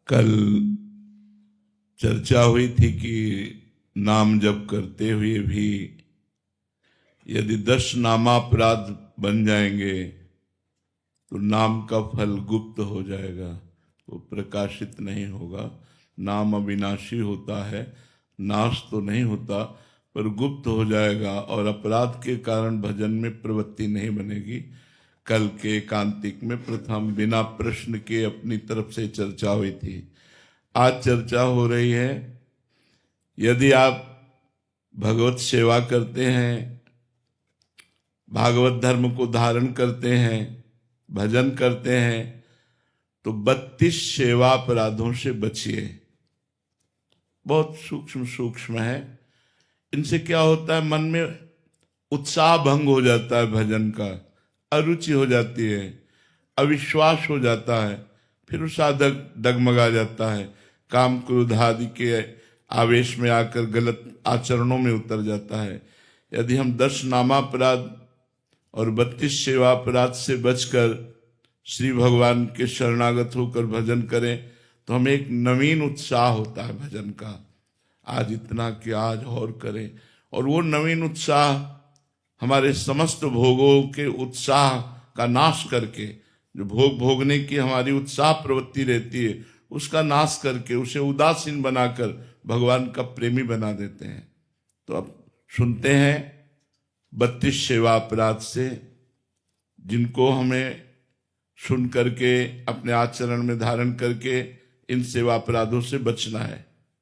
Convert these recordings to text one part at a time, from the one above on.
कल चर्चा हुई थी कि नाम जप करते हुए भी यदि 10 नामापराध बन जाएंगे तो नाम का फल गुप्त हो जाएगा, वो प्रकाशित नहीं होगा। नाम अविनाशी होता है, नाश तो नहीं होता पर गुप्त हो जाएगा और अपराध के कारण भजन में प्रवृत्ति नहीं बनेगी। कल के एकांतिक में प्रथम बिना प्रश्न के अपनी तरफ से चर्चा हुई थी। आज चर्चा हो रही है, यदि आप भगवत सेवा करते हैं, भागवत धर्म को धारण करते हैं, भजन करते हैं, तो 32 सेवा अपराधों से बचिए। बहुत सूक्ष्म सूक्ष्म है। इनसे क्या होता है, मन में उत्साह भंग हो जाता है, भजन का अरुचि हो जाती है, अविश्वास हो जाता है, फिर साधक डगमगा जाता है, काम क्रोध आदि के आवेश में आकर गलत आचरणों में उतर जाता है। यदि हम 10 नामापराध और 32 सेवा अपराध से बचकर श्री भगवान के शरणागत होकर भजन करें तो हमें एक नवीन उत्साह होता है भजन का। आज इतना कि आज और करें, और वो नवीन उत्साह हमारे समस्त भोगों के उत्साह का नाश करके, जो भोग भोगने की हमारी उत्साह प्रवृत्ति रहती है उसका नाश करके उसे उदासीन बनाकर भगवान का प्रेमी बना देते हैं। तो अब सुनते हैं 32 सेवा अपराध से, जिनको हमें सुन करके अपने आचरण में धारण करके इन सेवा अपराधों से बचना है।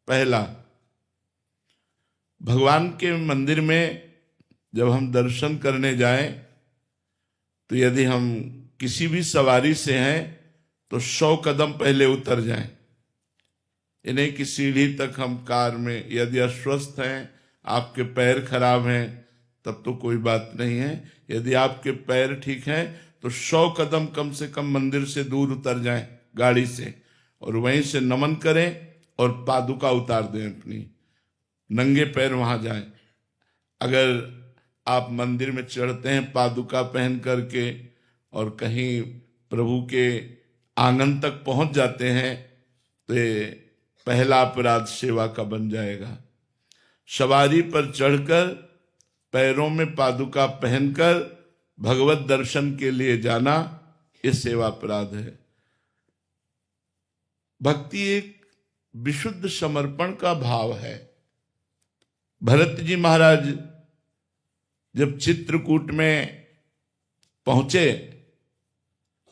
पहला, भगवान के मंदिर में जब हम दर्शन करने जाएं तो यदि हम किसी भी सवारी से हैं तो 100 कदम पहले उतर जाएं। ये नहीं कि सीढ़ी तक हम कार में, यदि अस्वस्थ हैं, आपके पैर खराब हैं, तब तो कोई बात नहीं है। यदि आपके पैर ठीक हैं तो 100 कदम कम से कम मंदिर से दूर उतर जाएं गाड़ी से, और वहीं से नमन करें और पादुका उतार दें अपनी, नंगे पैर वहां जाएं। अगर आप मंदिर में चढ़ते हैं पादुका पहन करके और कहीं प्रभु के आंगन तक पहुंच जाते हैं तो ये पहला अपराध सेवा का बन जाएगा। सवारी पर चढ़कर पैरों में पादुका पहनकर भगवत दर्शन के लिए जाना, ये सेवा अपराध है। भक्ति एक विशुद्ध समर्पण का भाव है। भरत जी महाराज जब चित्रकूट में पहुंचे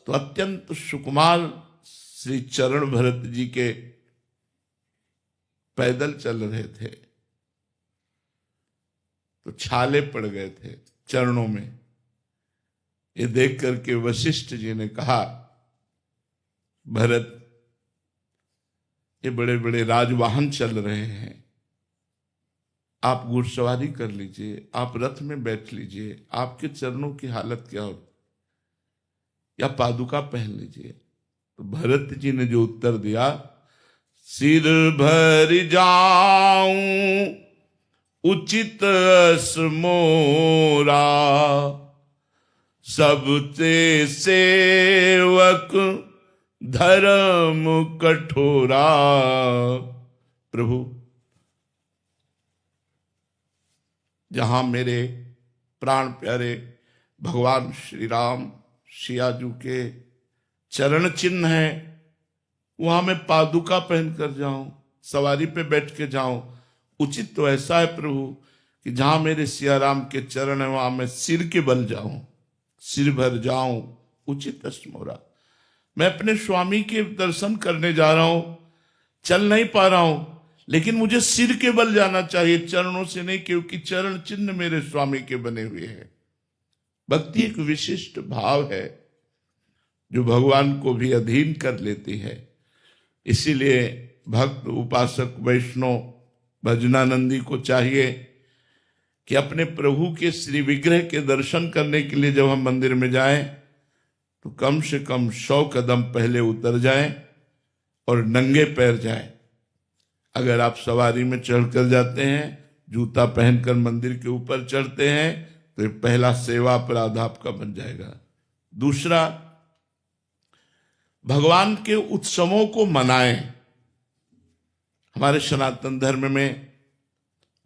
तो अत्यंत सुकुमार श्री चरण भरत जी के पैदल चल रहे थे, तो छाले पड़ गए थे चरणों में। ये देख करके वशिष्ठ जी ने कहा, भरत, ये बड़े बड़े राजवाहन चल रहे हैं, आप घुड़सवारी कर लीजिए, आप रथ में बैठ लीजिए, आपके चरणों की हालत क्या हो, या पादुका पहन लीजिए। तो भरत जी ने जो उत्तर दिया, सिर भर जाऊं उचित अस मोरा, सबते सेवक धर्म कठोरा। प्रभु, जहां मेरे प्राण प्यारे भगवान श्री राम सियाजू के चरण चिन्ह हैं, वहां मैं पादुका पहन कर जाऊं, सवारी पे बैठ के जाऊं, उचित तो ऐसा है प्रभु कि जहां मेरे सियाराम के चरण है वहां मैं सिर के बल जाऊं, सिर भर जाऊं उचित अस्मोरा। मैं अपने स्वामी के दर्शन करने जा रहा हूं, चल नहीं पा रहा हूं, लेकिन मुझे सिर के बल जाना चाहिए, चरणों से नहीं, क्योंकि चरण चिन्ह मेरे स्वामी के बने हुए हैं। भक्ति एक विशिष्ट भाव है जो भगवान को भी अधीन कर लेती है। इसीलिए भक्त, उपासक, वैष्णव, भजनानंदी को चाहिए कि अपने प्रभु के श्री विग्रह के दर्शन करने के लिए जब हम मंदिर में जाएं तो कम से कम 100 कदम पहले उतर जाएं और नंगे पैर जाएं। अगर आप सवारी में चढ़कर जाते हैं, जूता पहनकर मंदिर के ऊपर चढ़ते हैं, तो ये पहला सेवा अपराध आपका बन जाएगा। दूसरा, भगवान के उत्सवों को मनाएं। हमारे सनातन धर्म में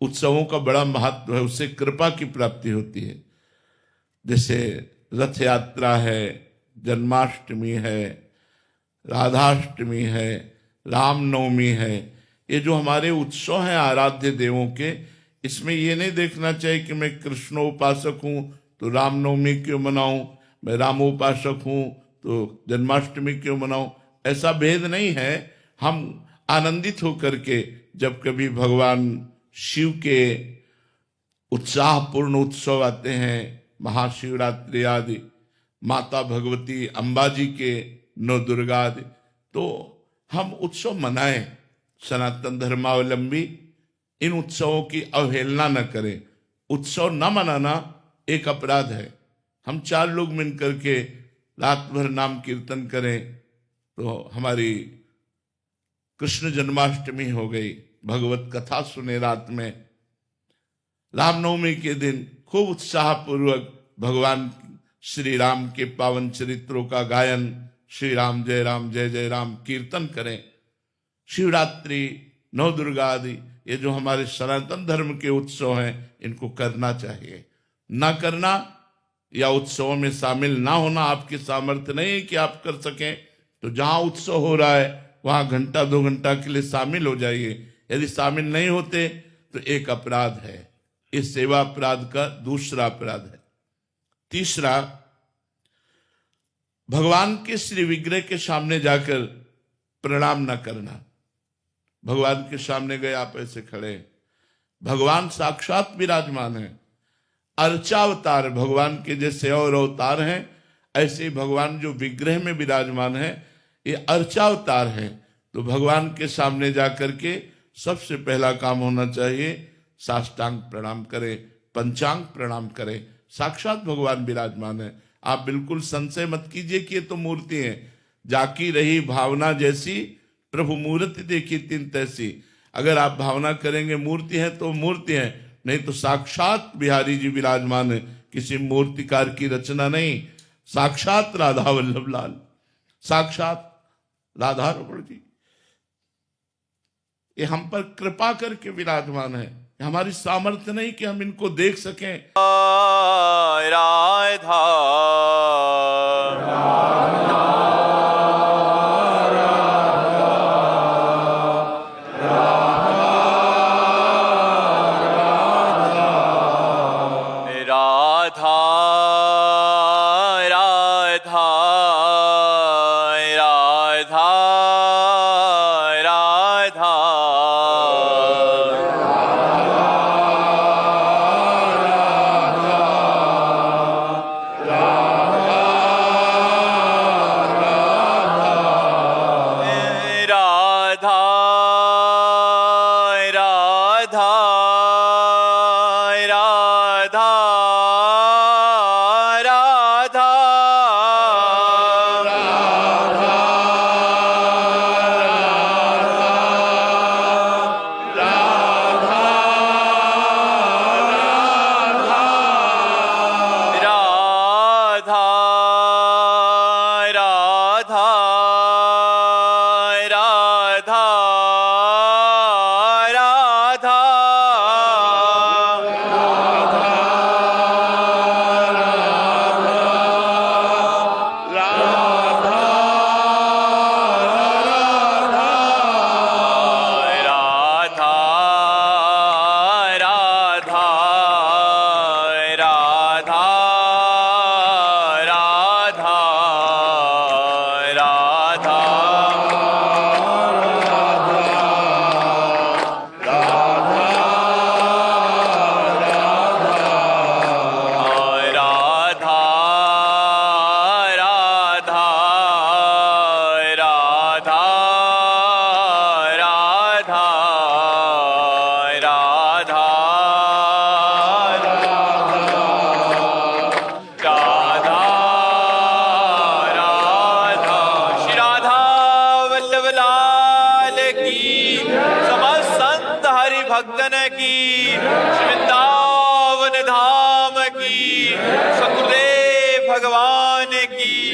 उत्सवों का बड़ा महत्व है, उससे कृपा की प्राप्ति होती है। जैसे रथ यात्रा है, जन्माष्टमी है, राधाष्टमी है, रामनवमी है, ये जो हमारे उत्सव हैं आराध्य देवों के, इसमें ये नहीं देखना चाहिए कि मैं कृष्णोपासक हूँ तो रामनवमी क्यों मनाऊं, मैं रामोपासक हूँ तो जन्माष्टमी क्यों मनाऊं। ऐसा भेद नहीं है। हम आनंदित होकर के जब कभी भगवान शिव के उत्साहपूर्ण उत्सव आते हैं, महाशिवरात्रि आदि, माता भगवती अंबाजी के नवदुर्गा आदि, तो हम उत्सव मनाएं। सनातन धर्मावलंबी इन उत्सवों की अवहेलना न करें। उत्सव न मनाना एक अपराध है। हम 4 लोग मिलकर के रात भर नाम कीर्तन करें तो हमारी कृष्ण जन्माष्टमी हो गई, भगवत कथा सुने रात में। रामनवमी के दिन खूब उत्साहपूर्वक भगवान श्री राम के पावन चरित्रों का गायन, श्री राम जय जय राम कीर्तन करें। शिवरात्रि, नवदुर्गा आदि, ये जो हमारे सनातन धर्म के उत्सव हैं, इनको करना चाहिए। ना करना या उत्सवों में शामिल ना होना आपकी सामर्थ्य नहीं है कि आप कर सकें, तो जहां उत्सव हो रहा है वहां घंटा 2 घंटा के लिए शामिल हो जाइए। यदि शामिल नहीं होते तो एक अपराध है। इस सेवा अपराध का दूसरा अपराध है। तीसरा, भगवान के श्री विग्रह के सामने जाकर प्रणाम न करना। भगवान के सामने गए, आप ऐसे खड़े, भगवान साक्षात विराजमान है। अर्चावतार भगवान के जैसे और अवतार हैं, ऐसे भगवान जो विग्रह में विराजमान है ये अर्चावतार है। तो भगवान के सामने जाकर के सबसे पहला काम होना चाहिए साष्टांग प्रणाम करें, पंचांग प्रणाम करें। साक्षात भगवान विराजमान है। आप बिल्कुल संशय मत कीजिए कि ये तो मूर्ति है। जाकी रही भावना जैसी, प्रभु मूर्ति देखी तिन तैसी। अगर आप भावना करेंगे मूर्ति है तो मूर्ति है, नहीं तो साक्षात बिहारी जी विराजमान है, किसी मूर्तिकार की रचना नहीं। साक्षात राधा वल्लभ लाल, साक्षात राधा रमण जी, ये हम पर कृपा करके विराजमान है। हमारी सामर्थ्य नहीं कि हम इनको देख सकें। राधा भक्तन की, वृंदावन धाम की, सतगुरुदेव भगवान की।